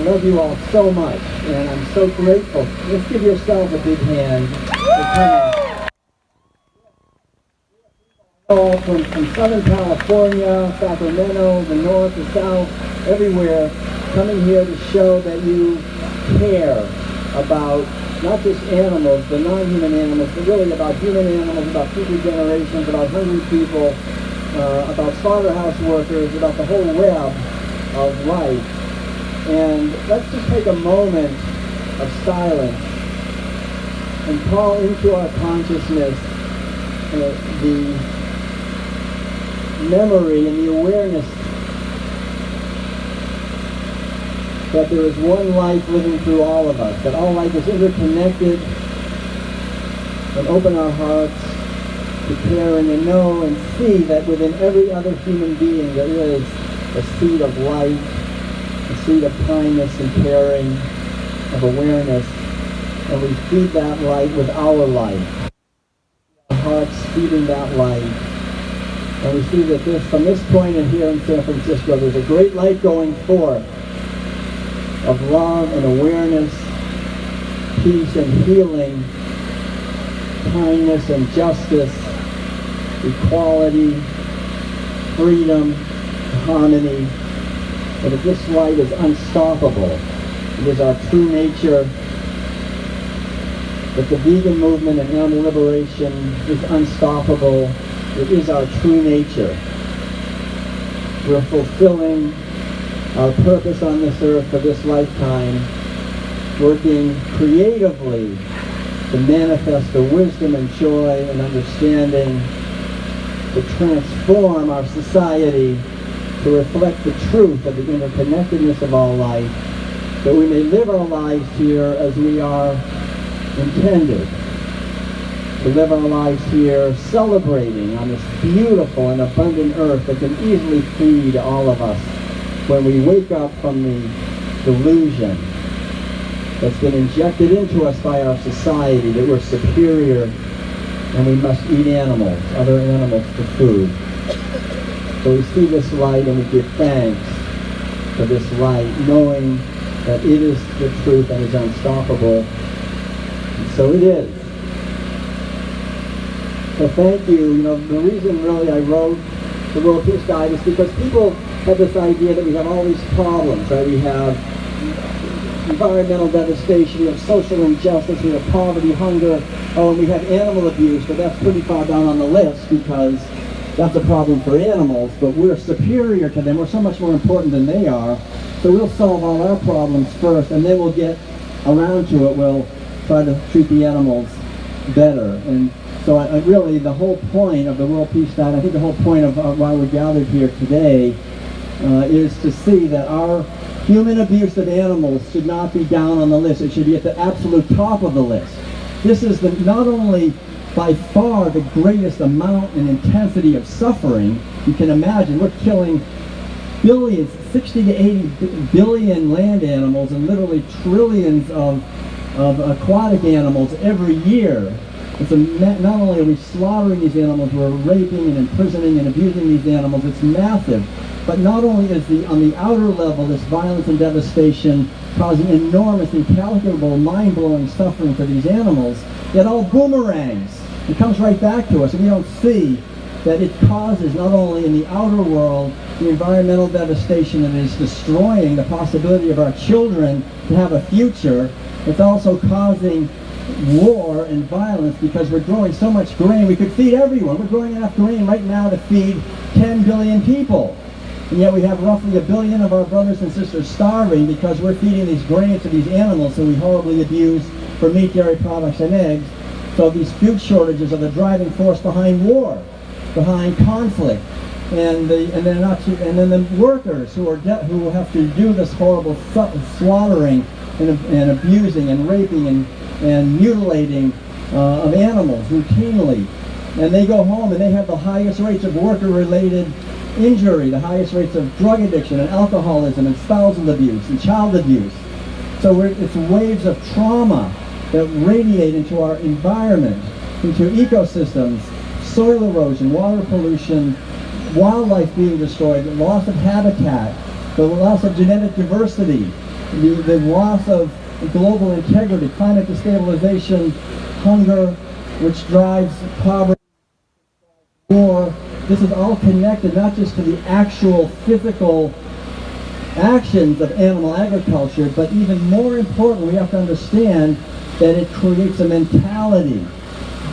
love you all so much, and I'm so grateful. Let's give yourselves a big hand for coming. All from Southern California, Sacramento, the north, the south, everywhere, coming here to show that you care about not just animals, the non-human animals, but really about human animals, about future generations, about hungry people, about slaughterhouse workers, about the whole web of life. And let's just take a moment of silence and call into our consciousness the memory and the awareness that there is one life living through all of us, that all life is interconnected, and open our hearts to care and to know and see that within every other human being there is a seed of light, a seed of kindness and caring, of awareness, and we feed that light with our light. Our hearts feeding that light. And we see that from this point in here in San Francisco, there's a great light going forth of love and awareness, peace and healing, kindness and justice, equality, freedom, harmony. But if this light is unstoppable, it is our true nature. If the vegan movement and animal liberation is unstoppable, it is our true nature. We're fulfilling our purpose on this earth for this lifetime, working creatively to manifest the wisdom and joy and understanding, to transform our society, to reflect the truth of the interconnectedness of all life, that we may live our lives here as we are intended, to live our lives here celebrating on this beautiful and abundant earth that can easily feed all of us when we wake up from the delusion that's been injected into us by our society that we're superior and we must eat animals, other animals for food. So we see this light and we give thanks for this light, knowing that it is the truth and is unstoppable. And so it is. So thank you. You know, the reason really I wrote the World Peace Guide is because people have this idea that we have all these problems, right? We have environmental devastation, we have social injustice, we have poverty, hunger, and we have animal abuse, but that's pretty far down on the list because that's a problem for animals, but we're superior to them. We're so much more important than they are. So we'll solve all our problems first, and then we'll get around to it. We'll try to treat the animals better. And so really the whole point of the World Peace Guide, I think the whole point of why we're gathered here today is to see that our human abuse of animals should not be down on the list. It should be at the absolute top of the list. This is not only by far the greatest amount and intensity of suffering you can imagine. We're killing billions, 60 to 80 billion land animals and literally trillions of aquatic animals every year. It's not only are we slaughtering these animals, we're raping and imprisoning and abusing these animals. It's massive. But not only is on the outer level this violence and devastation causing enormous, incalculable, mind-blowing suffering for these animals, yet all boomerangs. It comes right back to us, and we don't see that it causes not only in the outer world the environmental devastation that is destroying the possibility of our children to have a future, it's also causing war and violence because we're growing so much grain. We could feed everyone. We're growing enough grain right now to feed 10 billion people. And yet we have roughly 1 billion of our brothers and sisters starving because we're feeding these grains to these animals who we horribly abuse for meat, dairy products, and eggs. So these food shortages are the driving force behind war, behind conflict, and then the workers who have to do this horrible slaughtering and abusing and raping and mutilating of animals routinely. And they go home and they have the highest rates of worker-related injury, the highest rates of drug addiction and alcoholism and spousal abuse and child abuse. So it's waves of trauma that radiate into our environment, into ecosystems, soil erosion, water pollution, wildlife being destroyed, the loss of habitat, the loss of genetic diversity, the loss of global integrity, climate destabilization, hunger, which drives poverty, war. This is all connected not just to the actual physical actions of animal agriculture, but even more important, we have to understand that it creates a mentality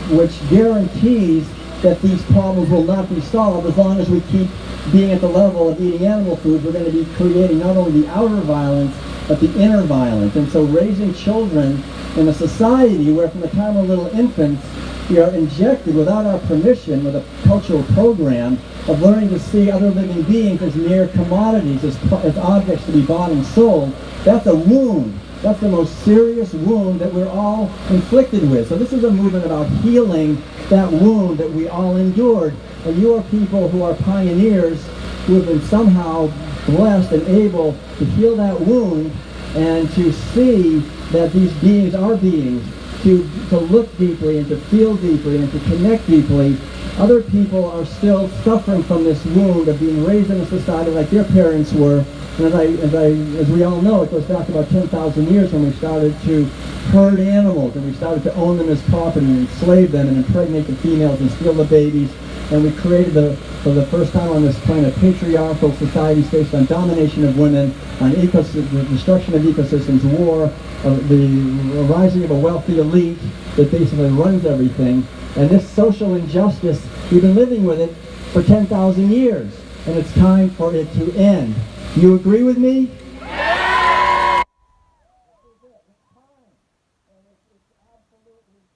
which guarantees that these problems will not be solved as long as we keep being at the level of eating animal foods. We're going to be creating not only the outer violence, but the inner violence. And so raising children in a society where from the time we're little infants, we are injected without our permission with a cultural program of learning to see other living beings as mere commodities, as objects to be bought and sold. That's a wound. That's the most serious wound that we're all inflicted with. So this is a movement about healing that wound that we all endured. And you are people who are pioneers who have been somehow blessed and able to heal that wound and to see that these beings are beings, to look deeply and to feel deeply and to connect deeply. Other people are still suffering from this wound of being raised in a society like their parents were. And as we all know, it goes back about 10,000 years when we started to herd animals and we started to own them as property and enslave them and impregnate the females and steal the babies. And we created, for the first time on this planet, patriarchal societies based on domination of women, on the destruction of ecosystems, war, the rising of a wealthy elite that basically runs everything. And this social injustice, we've been living with it for 10,000 years, and it's time for it to end. Do you agree with me?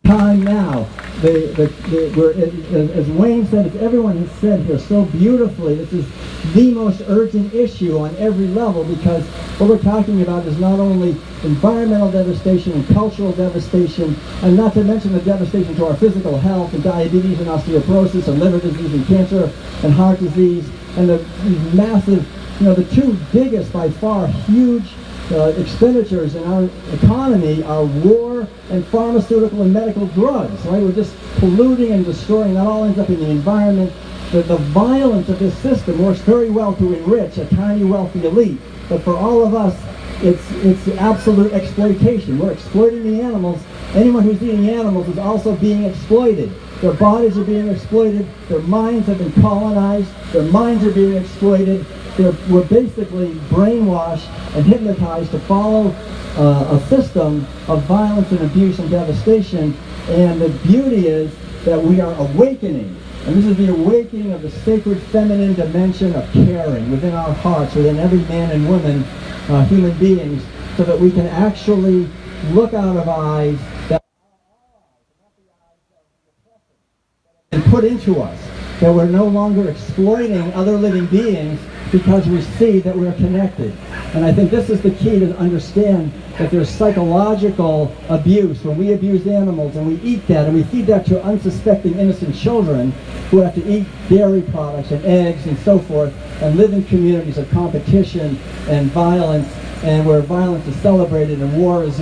Time now. As Wayne said, as everyone has said here so beautifully, this is the most urgent issue on every level, because what we're talking about is not only environmental devastation and cultural devastation, and not to mention the devastation to our physical health and diabetes and osteoporosis and liver disease and cancer and heart disease, and the massive, the two biggest by far huge expenditures in our economy are war and pharmaceutical and medical drugs, right? We're just polluting and destroying. That all ends up in the environment. The violence of this system works very well to enrich a tiny wealthy elite, but for all of us, it's absolute exploitation. We're exploiting the animals. Anyone who's eating animals is also being exploited. Their bodies are being exploited. Their minds have been colonized. Their minds are being exploited. We're basically brainwashed and hypnotized to follow a system of violence and abuse and devastation. And the beauty is that we are awakening. And this is the awakening of the sacred feminine dimension of caring within our hearts, within every man and woman, human beings, so that we can actually look out of eyes that and put into us, that we're no longer exploiting other living beings because we see that we're connected. And I think this is the key to understand that there's psychological abuse when we abuse animals and we eat that and we feed that to unsuspecting innocent children who have to eat dairy products and eggs and so forth and live in communities of competition and violence, and where violence is celebrated and war is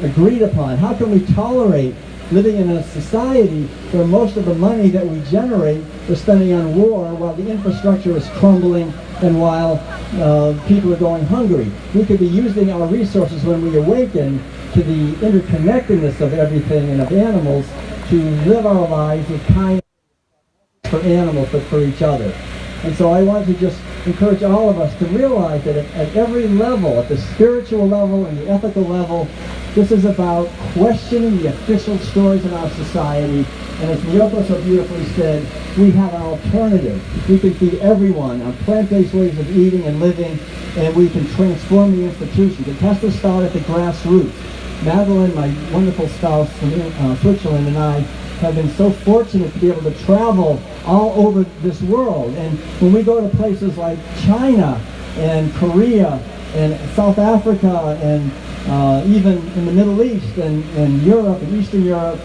agreed upon. How can we tolerate living in a society where most of the money that we generate we're spending on war while the infrastructure is crumbling and while people are going hungry? We could be using our resources when we awaken to the interconnectedness of everything and of animals to live our lives with kindness for animals but for each other. And so I want to just encourage all of us to realize that at every level, at the spiritual level and the ethical level, this is about questioning the official stories in our society. And as Miyoko so beautifully said, we have an alternative. We can feed everyone on plant-based ways of eating and living, and we can transform the institutions. It has to start at the grassroots. Madeline, my wonderful spouse from Switzerland, and I have been so fortunate to be able to travel all over this world. And when we go to places like China and Korea and South Africa and even in the Middle East and Europe and Eastern Europe,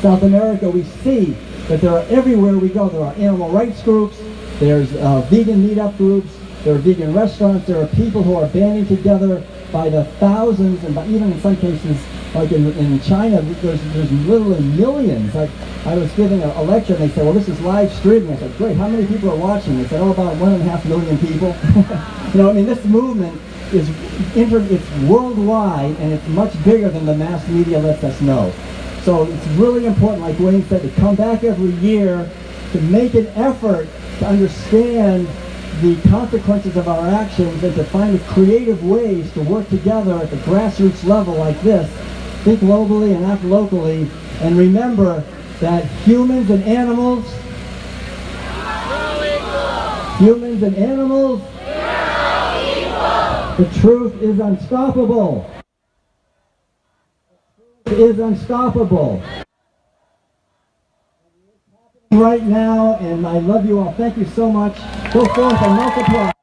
South America, we see that there are, everywhere we go, there are animal rights groups, there's vegan meetup groups, there are vegan restaurants, there are people who are banding together by the thousands and by even in some cases Like in China, there's literally millions. Like I was giving a lecture and they said, well, this is live streaming. I said, great, how many people are watching? They said, oh, about 1.5 million people. You know, I mean, this movement is it's worldwide and it's much bigger than the mass media lets us know. So it's really important, like Wayne said, to come back every year, to make an effort to understand the consequences of our actions and to find creative ways to work together at the grassroots level like this. Think globally and act locally, and remember that humans and animals, the truth is unstoppable. It is unstoppable. Right now, and I love you all. Thank you so much. Go forth and multiply.